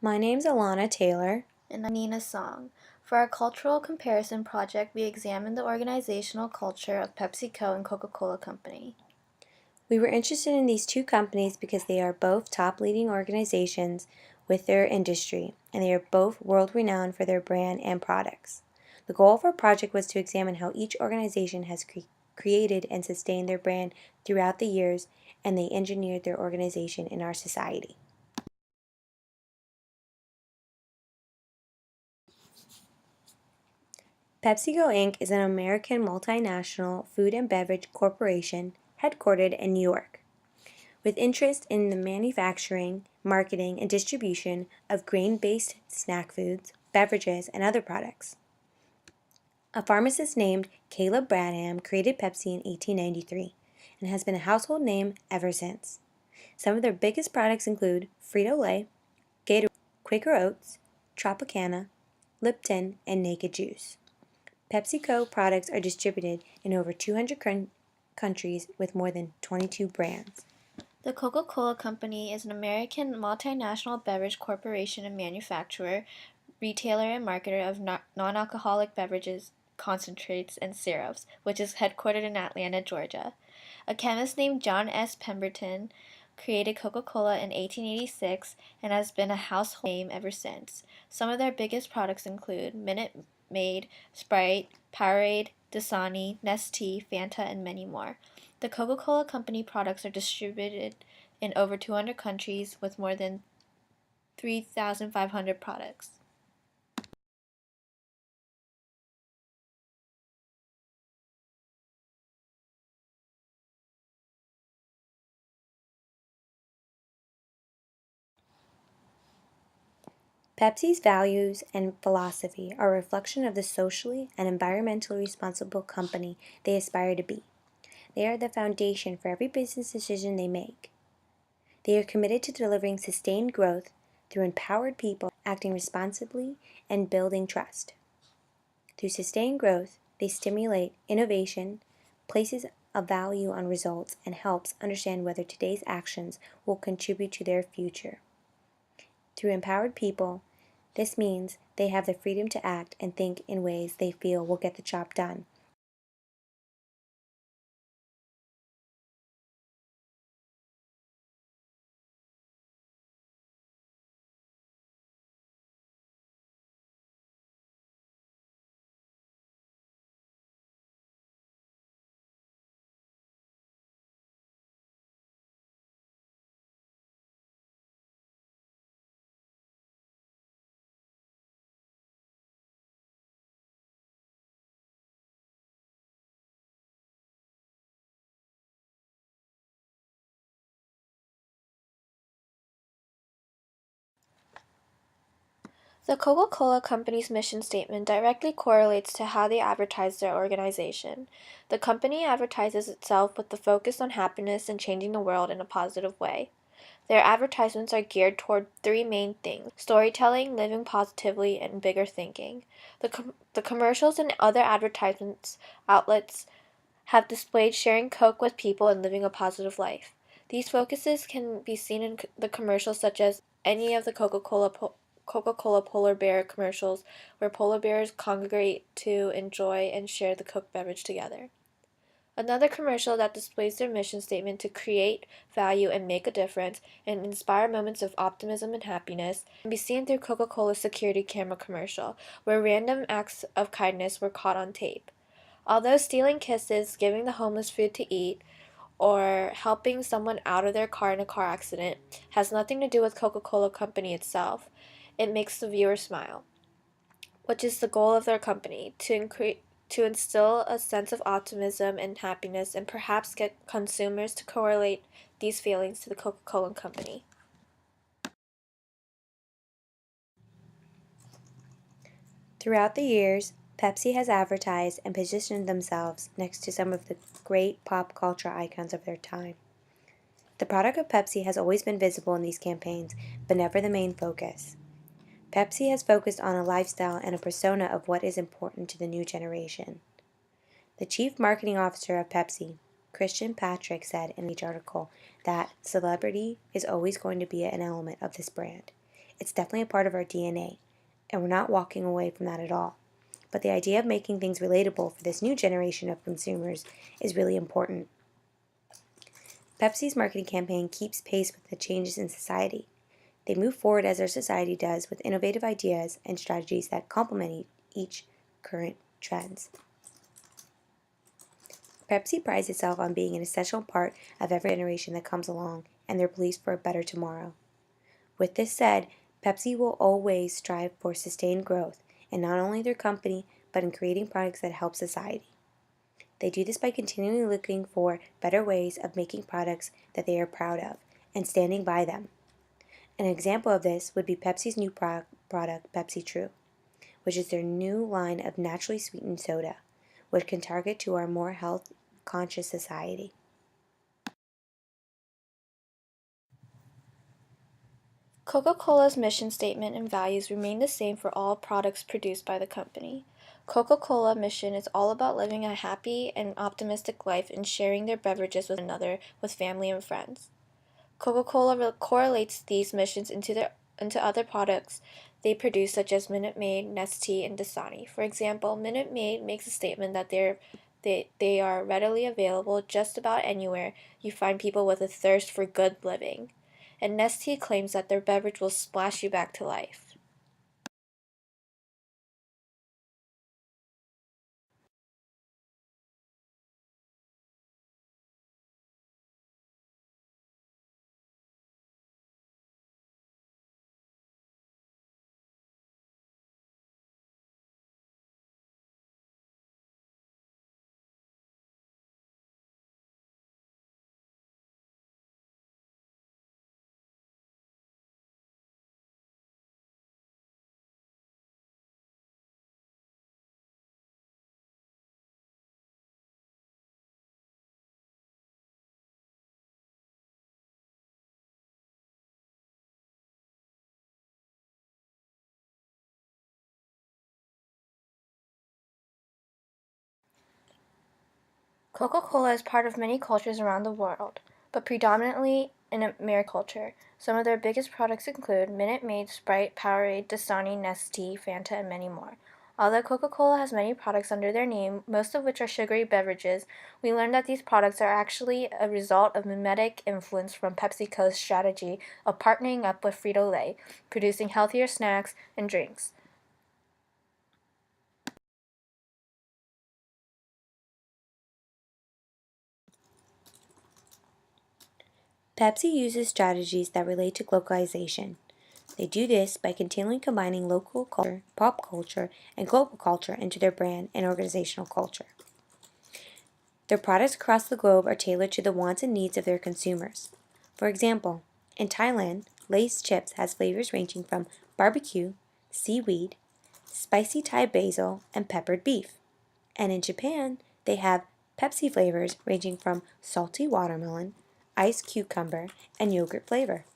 My name's Alana Taylor. And I'm Nina Song. For our cultural comparison project, we examined the organizational culture of PepsiCo and Coca-Cola Company. We were interested in these two companies because they are both top leading organizations with their industry, and they are both world renowned for their brand and products. The goal of our project was to examine how each organization has created and sustained their brand throughout the years, and they engineered their organization in our society. PepsiCo Inc. is an American multinational food and beverage corporation headquartered in New York, with interest in the manufacturing, marketing, and distribution of grain-based snack foods, beverages, and other products. A pharmacist named Caleb Bradham created Pepsi in 1893 and has been a household name ever since. Some of their biggest products include Frito-Lay, Gatorade, Quaker Oats, Tropicana, Lipton, and Naked Juice. PepsiCo products are distributed in over 200 countries with more than 22 brands. The Coca-Cola Company is an American multinational beverage corporation and manufacturer, retailer, and marketer of non-alcoholic beverages, concentrates, and syrups, which is headquartered in Atlanta, Georgia. A chemist named John S. Pemberton created Coca-Cola in 1886 and has been a household name ever since. Some of their biggest products include Minute Maid, Sprite, Powerade, Dasani, Nestea, Fanta, and many more. The Coca-Cola Company products are distributed in over 200 countries with more than 3,500 products. Pepsi's values and philosophy are a reflection of the socially and environmentally responsible company they aspire to be. They are the foundation for every business decision they make. They are committed to delivering sustained growth through empowered people acting responsibly and building trust. Through sustained growth, they stimulate innovation, places a value on results, and helps understand whether today's actions will contribute to their future. Through empowered people, this means they have the freedom to act and think in ways they feel will get the job done. The Coca-Cola Company's mission statement directly correlates to how they advertise their organization. The company advertises itself with the focus on happiness and changing the world in a positive way. Their advertisements are geared toward three main things: storytelling, living positively, and bigger thinking. The commercials and other advertisements outlets have displayed sharing Coke with people and living a positive life. These focuses can be seen in the commercials such as any of the Coca-Cola polar bear commercials where polar bears congregate to enjoy and share the Coke beverage together. Another commercial that displays their mission statement to create, value, and make a difference and inspire moments of optimism and happiness can be seen through Coca-Cola's security camera commercial, where random acts of kindness were caught on tape. Although stealing kisses, giving the homeless food to eat, or helping someone out of their car in a car accident has nothing to do with Coca-Cola Company itself, it makes the viewer smile, which is the goal of their company, to instill a sense of optimism and happiness and perhaps get consumers to correlate these feelings to the Coca-Cola Company. Throughout the years, Pepsi has advertised and positioned themselves next to some of the great pop culture icons of their time. The product of Pepsi has always been visible in these campaigns, but never the main focus. Pepsi has focused on a lifestyle and a persona of what is important to the new generation. The chief marketing officer of Pepsi, Christian Patrick, said in each article that celebrity is always going to be an element of this brand. It's definitely a part of our DNA, and we're not walking away from that at all. But the idea of making things relatable for this new generation of consumers is really important. Pepsi's marketing campaign keeps pace with the changes in society. They move forward as our society does with innovative ideas and strategies that complement each current trends. Pepsi prides itself on being an essential part of every generation that comes along and their beliefs for a better tomorrow. With this said, Pepsi will always strive for sustained growth in not only their company, but in creating products that help society. They do this by continually looking for better ways of making products that they are proud of and standing by them. An example of this would be Pepsi's new product, Pepsi True, which is their new line of naturally sweetened soda, which can target to our more health conscious society. Coca-Cola's mission statement and values remain the same for all products produced by the company. Coca-Cola mission is all about living a happy and optimistic life and sharing their beverages with another, with family and friends. Coca-Cola correlates these missions into other products they produce, such as Minute Maid, Nestea, and Dasani. For example, Minute Maid makes a statement that they are readily available just about anywhere you find people with a thirst for good living. And Nestea claims that their beverage will splash you back to life. Coca-Cola is part of many cultures around the world, but predominantly in American culture. Some of their biggest products include Minute Maid, Sprite, Powerade, Dasani, Nestea, Fanta, and many more. Although Coca-Cola has many products under their name, most of which are sugary beverages, we learned that these products are actually a result of mimetic influence from PepsiCo's strategy of partnering up with Frito-Lay, producing healthier snacks and drinks. Pepsi uses strategies that relate to localization. They do this by continually combining local culture, pop culture, and global culture into their brand and organizational culture. Their products across the globe are tailored to the wants and needs of their consumers. For example, in Thailand, Lay's chips has flavors ranging from barbecue, seaweed, spicy Thai basil, and peppered beef. And in Japan, they have Pepsi flavors ranging from salty watermelon, iced cucumber, and yogurt flavor.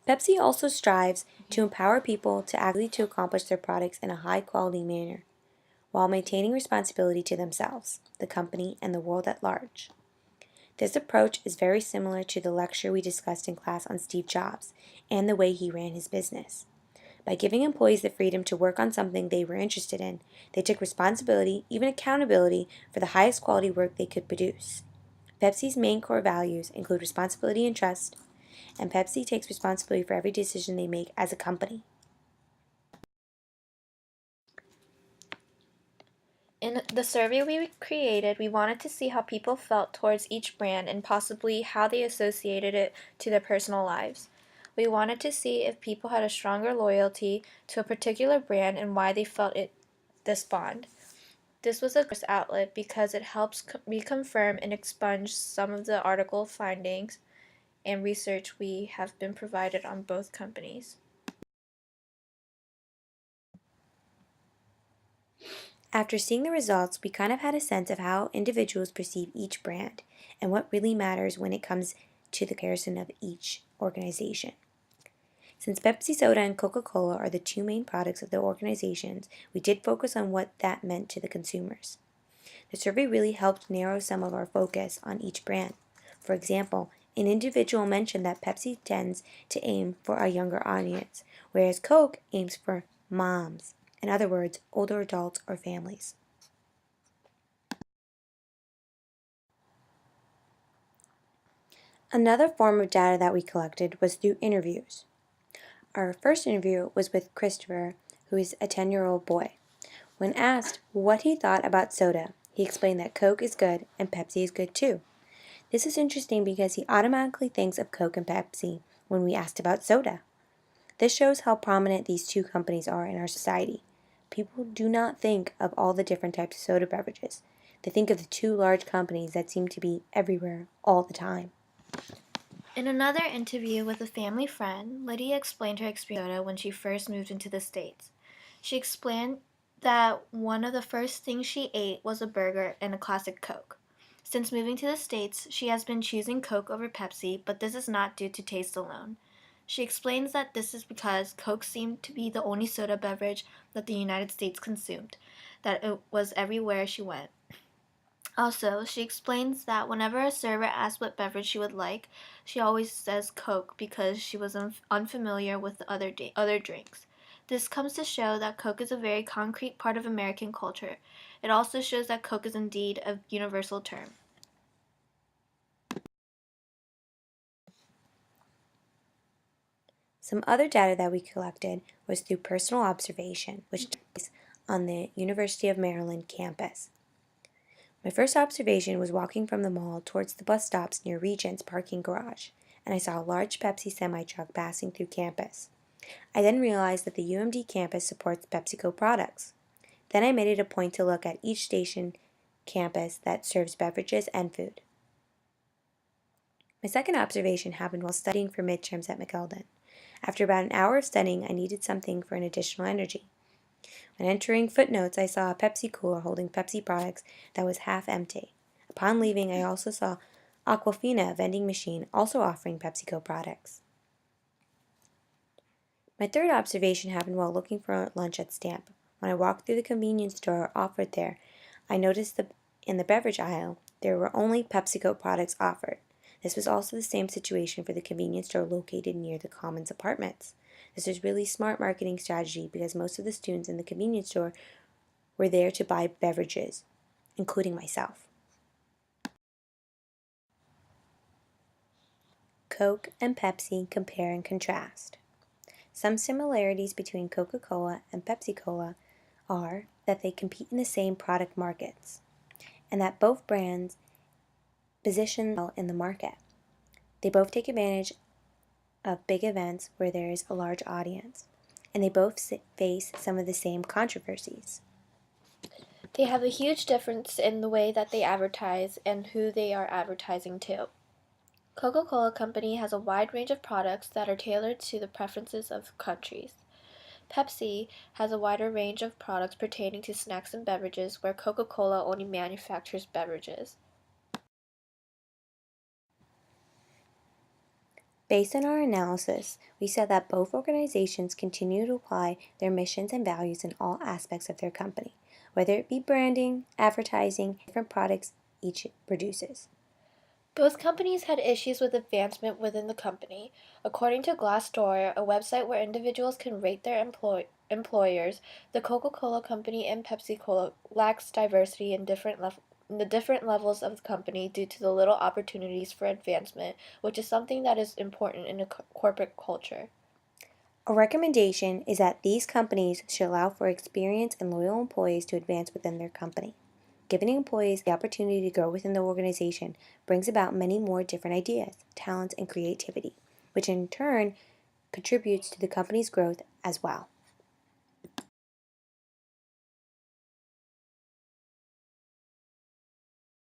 Pepsi also strives to empower people to actively to accomplish their products in a high quality manner, while maintaining responsibility to themselves, the company, and the world at large. This approach is very similar to the lecture we discussed in class on Steve Jobs and the way he ran his business. By giving employees the freedom to work on something they were interested in, they took responsibility, even accountability, for the highest quality work they could produce. Pepsi's main core values include responsibility and trust, and Pepsi takes responsibility for every decision they make as a company. In the survey we created, we wanted to see how people felt towards each brand and possibly how they associated it to their personal lives. We wanted to see if people had a stronger loyalty to a particular brand and why they felt this bond. This was a great outlet because it helps reconfirm and expunge some of the article findings and research we have been provided on both companies. After seeing the results, we kind of had a sense of how individuals perceive each brand and what really matters when it comes to the comparison of each organization. Since Pepsi Soda and Coca-Cola are the two main products of the organizations, we did focus on what that meant to the consumers. The survey really helped narrow some of our focus on each brand. For example, An individual mentioned that Pepsi tends to aim for a younger audience, whereas Coke aims for moms, in other words, older adults or families. Another form of data that we collected was through interviews. Our first interview was with Christopher, who is a 10-year-old boy. When asked what he thought about soda, he explained that Coke is good and Pepsi is good too. This is interesting because he automatically thinks of Coke and Pepsi when we asked about soda. This shows how prominent these two companies are in our society. People do not think of all the different types of soda beverages. They think of the two large companies that seem to be everywhere all the time. In another interview with a family friend, Lydia explained her experience when she first moved into the States. She explained that one of the first things she ate was a burger and a classic Coke. Since moving to the States, she has been choosing Coke over Pepsi, but this is not due to taste alone. She explains that this is because Coke seemed to be the only soda beverage that the United States consumed, that it was everywhere she went. Also, she explains that whenever a server asks what beverage she would like, she always says Coke because she was unfamiliar with the other drinks. This comes to show that Coke is a very concrete part of American culture. It also shows that Coke is indeed a universal term. Some other data that we collected was through personal observation, which took place on the University of Maryland campus. My first observation was walking from the mall towards the bus stops near Regent's parking garage, and I saw a large Pepsi semi-truck passing through campus. I then realized that the UMD campus supports PepsiCo products. Then I made it a point to look at each station campus that serves beverages and food. My second observation happened while studying for midterms at McElden. After about an hour of studying, I needed something for an additional energy. When entering footnotes, I saw a Pepsi cooler holding Pepsi products that was half empty. Upon leaving, I also saw Aquafina, a vending machine, also offering PepsiCo products. My third observation happened while looking for lunch at Stamp. When I walked through the convenience store offered there, I noticed that in the beverage aisle, there were only PepsiCo products offered. This was also the same situation for the convenience store located near the Commons apartments. This was really smart marketing strategy because most of the students in the convenience store were there to buy beverages, including myself. Coke and Pepsi compare and contrast. Some similarities between Coca-Cola and Pepsi-Cola are that they compete in the same product markets and that both brands position well in the market. They both take advantage of big events where there is a large audience, and they both face some of the same controversies. They have a huge difference in the way that they advertise and who they are advertising to. Coca-Cola Company has a wide range of products that are tailored to the preferences of countries. Pepsi has a wider range of products pertaining to snacks and beverages, where Coca-Cola only manufactures beverages. Based on our analysis, we said that both organizations continue to apply their missions and values in all aspects of their company, whether it be branding, advertising, different products each produces. Both companies had issues with advancement within the company. According to Glassdoor, a website where individuals can rate their employers, the Coca-Cola Company and Pepsi-Cola lacks diversity in the different levels of the company due to the little opportunities for advancement, which is something that is important in a corporate culture. A recommendation is that these companies should allow for experienced and loyal employees to advance within their company. Giving employees the opportunity to grow within the organization brings about many more different ideas, talents, and creativity, which in turn contributes to the company's growth as well.